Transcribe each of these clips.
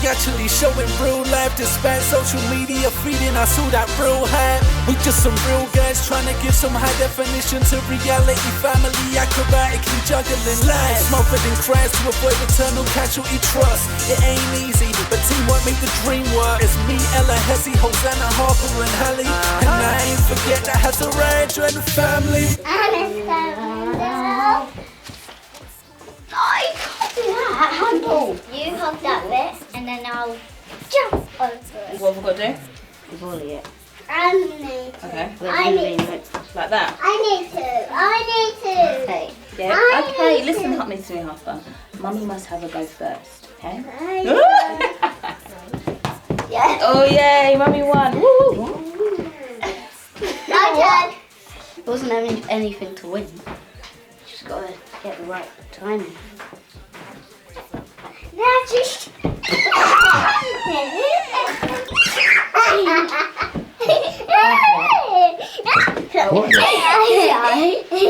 actually showing real life despite social media feeding us all that real hype. We just some real guys trying to give some high definition to reality. Family acrobatically juggling life, smothered in cries to avoid eternal casualty trust. It ain't easy, but teamwork make the dream work. It's me, Ella, Hezzy, Hosanna, Harper and Hallie, and I ain't forget that has a rage and the family. I can't do that. Handle. You hold that bit, and then I'll jump over it. What have we got to do? Volley it. I need to. Okay. I need to. Like that? I need to. Okay. Yeah. Okay, listen to me, Harper. Mummy must have a go first, okay? Yeah. Oh, yay, Mummy won. Woo! My turn. It wasn't anything to win. Just gotta get the right timing. Just.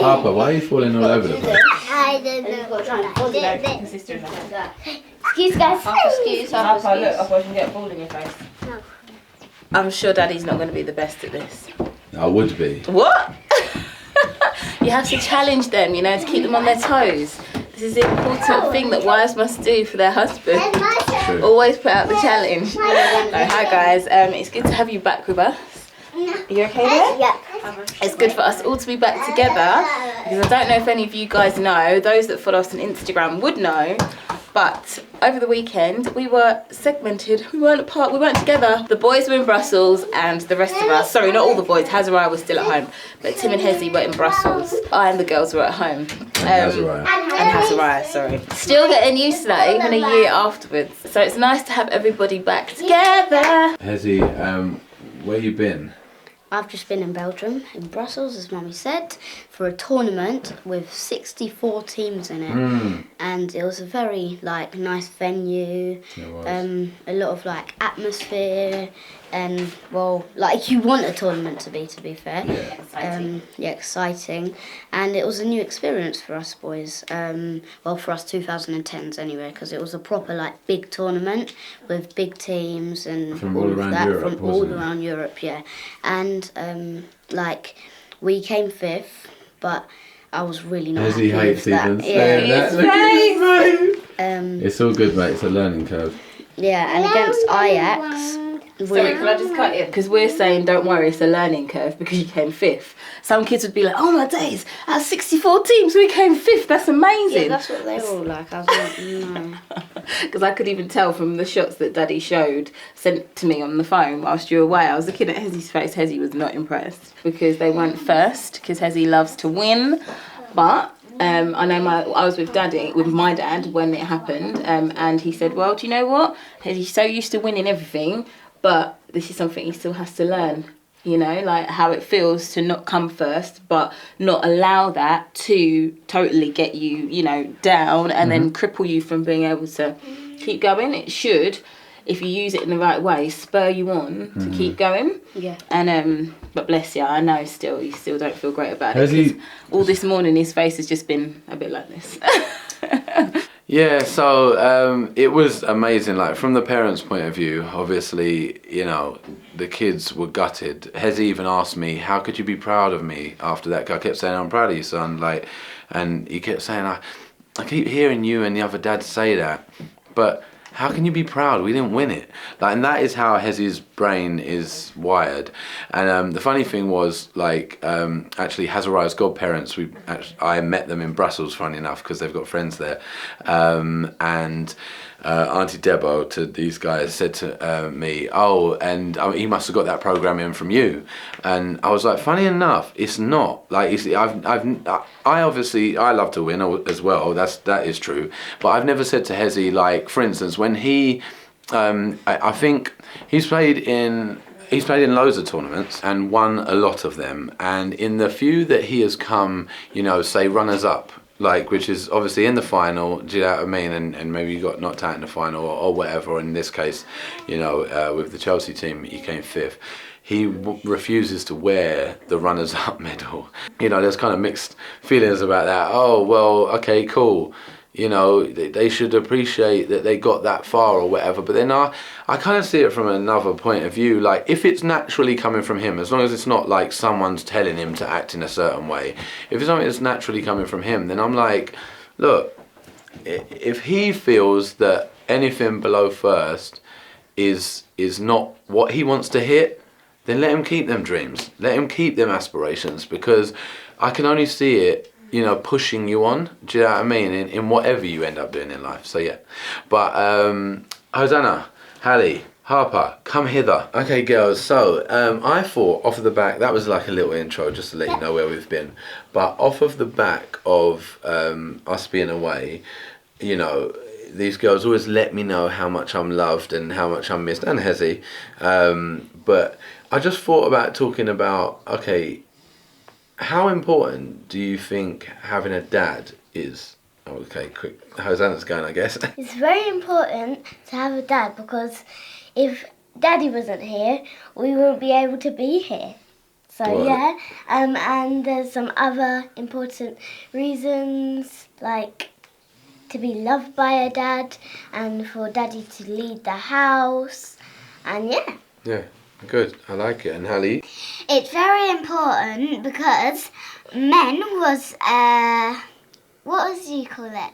Harper, why are you falling all over the place? I don't know. The sister in the hand. Excuse guys. Harper, look, otherwise you can get a ball in your face. No. I'm sure Daddy's not going to be the best at this. I would be. What? You have to challenge them, you know, to keep them on their toes. This is the important thing that wives must do for their husband. True. Always put out the challenge. So, hi guys, it's good to have you back with us. Are you okay there? Yeah. It's good for us all to be back together, because I don't know if any of you guys know, those that follow us on Instagram would know, but over the weekend we were segmented, we weren't apart, we weren't together. The boys were in Brussels and the rest of us, sorry, not all the boys, Hazariah was still at home, but Tim and Hezzy were in Brussels. I and the girls were at home. And Hazariah, sorry. Still getting used to that even a year afterwards. So it's nice to have everybody back together. Hezzy, where you been? I've just been in Belgium, in Brussels, as Mummy said, for a tournament with 64 teams in it. And it was a very nice venue, a lot of atmosphere, and well, you want a tournament to be fair. Yeah. Exciting. And it was a new experience for us boys, well, for us 2010s anyway, because it was a proper big tournament with big teams and from all around Europe, from all around Europe, yeah. And we came 5th, but I was really not happy hates with that. even saying that. Look at his face. It's all good, mate. It's a learning curve. Yeah, and against Ajax. Sorry, can I just cut in? Because we're saying, don't worry, it's a learning curve because you came 5th. Some kids would be like, oh my days, out of 64 teams, we came 5th. That's amazing. Yeah, that's what they were all like. I was like, no. Because I could even tell from the shots that Daddy sent to me on the phone whilst you were away. I was looking at Hezzy's face. Hezzy was not impressed because they weren't first, because Hezzy loves to win. But I know I was with my dad when it happened, and he said, well, do you know what? He's so used to winning everything, but this is something he still has to learn, you know, how it feels to not come first, but not allow that to totally get you, you know, down and then cripple you from being able to keep going. It should, if you use it in the right way, spur you on to keep going. Yeah. And but bless you, I know you still don't feel great about it. Because all this morning his face has just been a bit like this. Yeah, so it was amazing. From the parents' point of view, obviously, you know, the kids were gutted. Hezzy even asked me, how could you be proud of me after that? I kept saying, I'm proud of you, son. And he kept saying, I keep hearing you and the other dads say that, but how can you be proud? We didn't win it. And that is how Hezzy's brain is wired. And the funny thing was, actually, Hazariah's godparents, I met them in Brussels, funny enough, because they've got friends there. And Auntie Debo to these guys said to me, oh, and he must have got that program in from you. And I was like, funny enough, it's not. I love to win as well. That is true. But I've never said to Hezzy, for instance, when he, I think he's played in loads of tournaments and won a lot of them. And in the few that he has come, you know, say runners up, which is obviously in the final, do you know what I mean? And maybe you got knocked out in the final or whatever. Or in this case, you know, with the Chelsea team, he came 5th. He refuses to wear the runners-up medal. You know, there's kind of mixed feelings about that. Oh, well, okay, cool. you know, they should appreciate that they got that far or whatever. But then I kind of see it from another point of view. Like, if it's naturally coming from him, as long as it's not like someone's telling him to act in a certain way, if it's something that's naturally coming from him, then I'm like, look, if he feels that anything below first is not what he wants to hit, then let him keep them dreams. Let him keep them aspirations, because I can only see it, you know, pushing you on. Do you know what I mean? In whatever you end up doing in life. So yeah. But Hosanna, Hallie, Harper, come hither. Okay, girls. So I thought off of the back, that was like a little intro just to let you know where we've been. But off of the back of us being away, you know, these girls always let me know how much I'm loved and how much I'm missed, and Hezzy. But I just thought about talking about, okay, how important do you think having a dad is? Okay, quick. Hosanna's going, I guess. It's very important to have a dad, because if Daddy wasn't here, we wouldn't be able to be here. So Well, yeah, and there's some other important reasons, like to be loved by a dad, and for Daddy to lead the house, and yeah. Yeah, good. I like it. And Hallie? It's very important because men was what was you call it?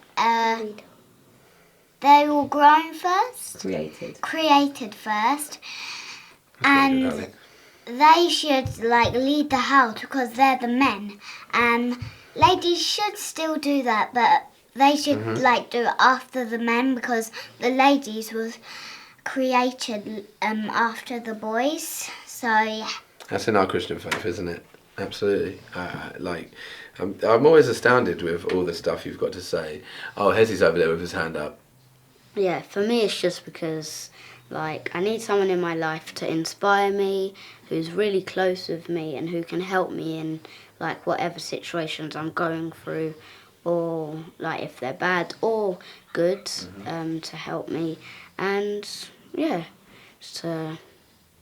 They were grown first, created first, and Hallie. they should like lead the house because they're the men. Ladies should still do that, but they should like do it after the men, because the ladies was created after the boys. So yeah. That's in our Christian faith, isn't it? Absolutely. I'm always astounded with all the stuff you've got to say. Oh, Hezzy's over there with his hand up. Yeah, for me it's just because, like, I need someone in my life to inspire me, who's really close with me and who can help me in, like, whatever situations I'm going through, or, like, if they're bad or good, to help me. And, yeah, just to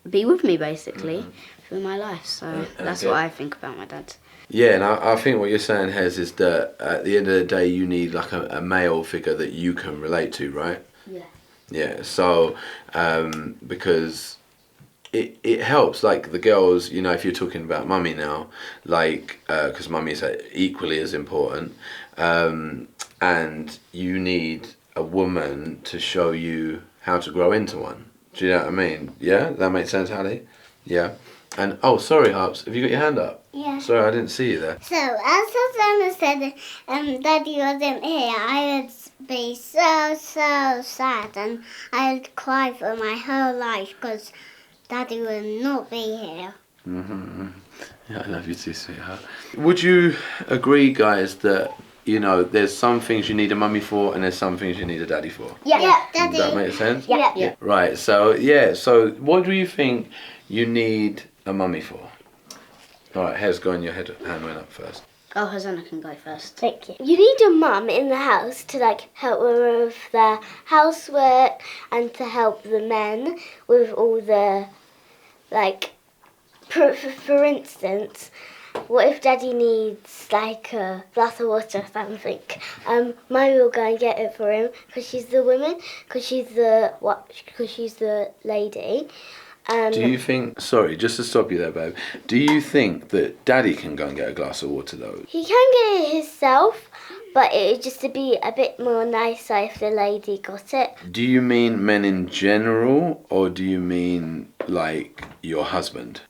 be with me, basically, through my life. So that's what I think about my dad. Yeah, and I think what you're saying, Hez, is that at the end of the day, you need like a male figure that you can relate to, right? Yeah. Yeah, so because it helps, like the girls, you know, if you're talking about mummy now, like, because mummy is equally as important, and you need a woman to show you how to grow into one. Do you know what I mean? Yeah, that makes sense, Hallie? Yeah. And, oh, sorry, Harps, have you got your hand up? Yeah. Sorry, I didn't see you there. So, as Susanna said, Daddy wasn't here, I would be so sad, and I would cry for my whole life because Daddy would not be here. Yeah, I love you too, sweetheart. Would you agree, guys, that, you know, there's some things you need a mummy for and there's some things you need a daddy for? Yeah, Daddy. Does that make sense? Yeah. Right, so, yeah, so what do you think you need a mummy for? All right, Hez, go on, your hand went up first. Oh, Hosanna can go first. Thank you. You need a mum in the house to like help them with their housework and to help the men with all the like. For instance, what if Daddy needs like a glass of water or something? Mummy will go and get it for him because she's the woman, because she's the lady. Do you think, sorry, just to stop you there, babe, do you think that Daddy can go and get a glass of water, though? He can get it himself, but it would just be a bit more nicer if the lady got it. Do you mean men in general, or do you mean, like, your husband?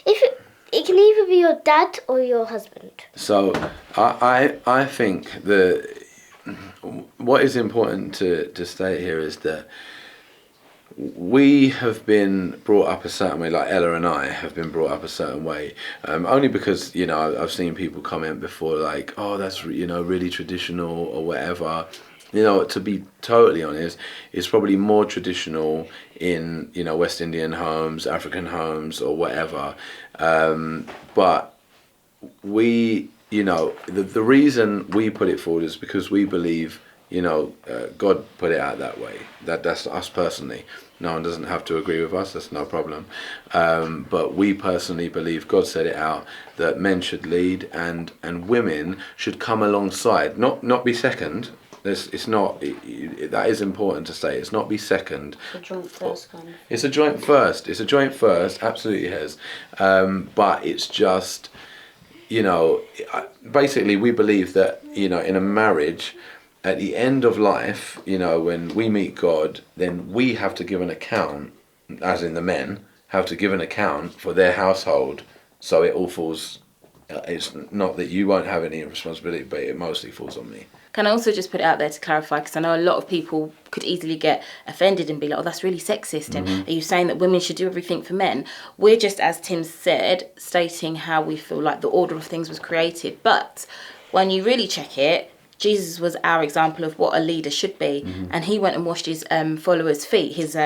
It can either be your dad or your husband. So, I think that what is important to state here is that we have been brought up a certain way, like Ella and I have been brought up a certain way, only because, you know, I've seen people comment before like, oh, that's, you know, really traditional or whatever. You know, to be totally honest, it's probably more traditional in, you know, West Indian homes, African homes or whatever. But we, you know, the reason we put it forward is because we believe, you know, God put it out that way. That's us personally. No one doesn't have to agree with us, that's no problem. But we personally believe God set it out that men should lead and women should come alongside, not be second, It's not. That is important to say. It's not be second. A joint first kind of. It's a joint first. It's a joint first. Absolutely has. But it's just, basically we believe that in a marriage, at the end of life, when we meet God, then we have to give an account, as in the men have to give an account for their household. So it all falls. It's not that you won't have any responsibility, but it mostly falls on me. Can I also just put it out there to clarify, because I know a lot of people could easily get offended and be like, oh, that's really sexist, and are you saying that women should do everything for men? We're just, as Tim said, stating how we feel like the order of things was created. But when you really check it, Jesus was our example of what a leader should be, and he went and washed his followers' feet, his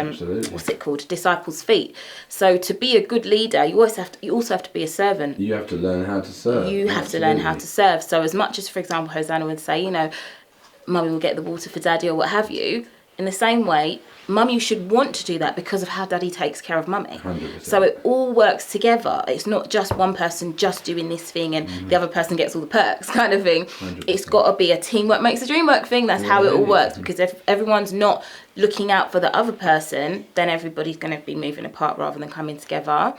disciples' feet. So to be a good leader, you also have to be a servant. You have to learn how to serve. You have to learn how to serve. So as much as, for example, Hosanna would say, Mummy will get the water for Daddy or what have you, in the same way, Mummy should want to do that because of how Daddy takes care of Mummy. 100%. So it all works together. It's not just one person just doing this thing and the other person gets all the perks kind of thing. 100%. It's got to be a teamwork makes the dream work thing. That's how it all works. Because if everyone's not looking out for the other person, then everybody's going to be moving apart rather than coming together.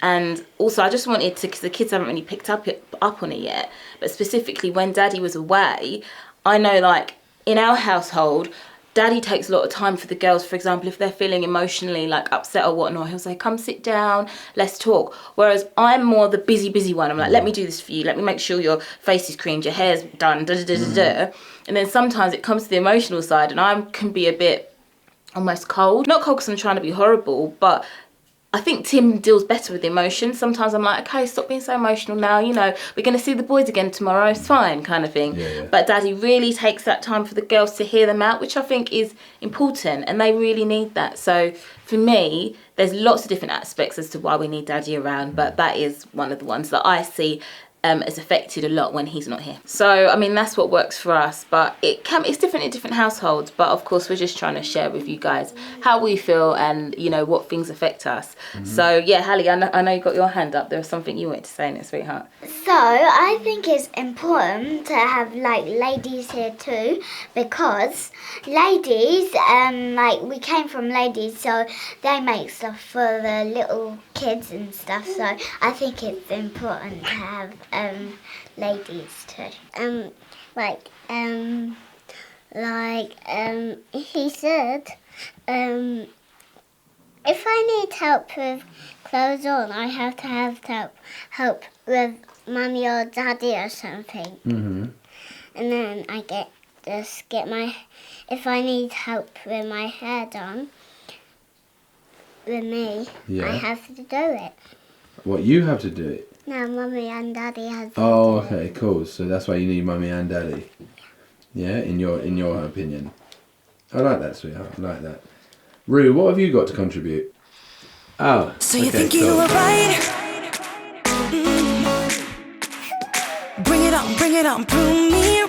And also I just wanted to, because the kids haven't really picked up on it yet, but specifically when Daddy was away, I know like in our household, Daddy takes a lot of time for the girls. For example, if they're feeling emotionally like upset or whatnot, he'll say, come sit down, let's talk. Whereas I'm more the busy one. I'm like, let me do this for you. Let me make sure your face is creamed, your hair's done, da. And then sometimes it comes to the emotional side and I can be a bit almost cold. Not cold because I'm trying to be horrible, but I think Tim deals better with emotions. Sometimes I'm like, okay, stop being so emotional now. We're going to see the boys again tomorrow. It's fine, kind of thing. Yeah. But Daddy really takes that time for the girls to hear them out, which I think is important. And they really need that. So for me, there's lots of different aspects as to why we need Daddy around. But that is one of the ones that I see is affected a lot when he's not here. So, I mean, that's what works for us, but it's different in different households. But of course, we're just trying to share with you guys how we feel and, what things affect us. So, yeah, Hallie, I know you got your hand up. There was something you wanted to say in it, sweetheart. So I think it's important to have like ladies here too, because ladies, we came from ladies, so they make stuff for the little kids and stuff. So I think it's important to have ladies too. He said, if I need help with clothes on, I have to have help with Mummy or Daddy or something. And then I get if I need help with my hair done, with me, I have to do it. What, you have to do it? No, Mummy and Daddy have to Oh, do okay, cool. So that's why you need Mummy and Daddy. Yeah, in your opinion. I like that, sweetheart. I like that. Rue, what have you got to contribute? Oh, So you think you were right? Bring it on, prove me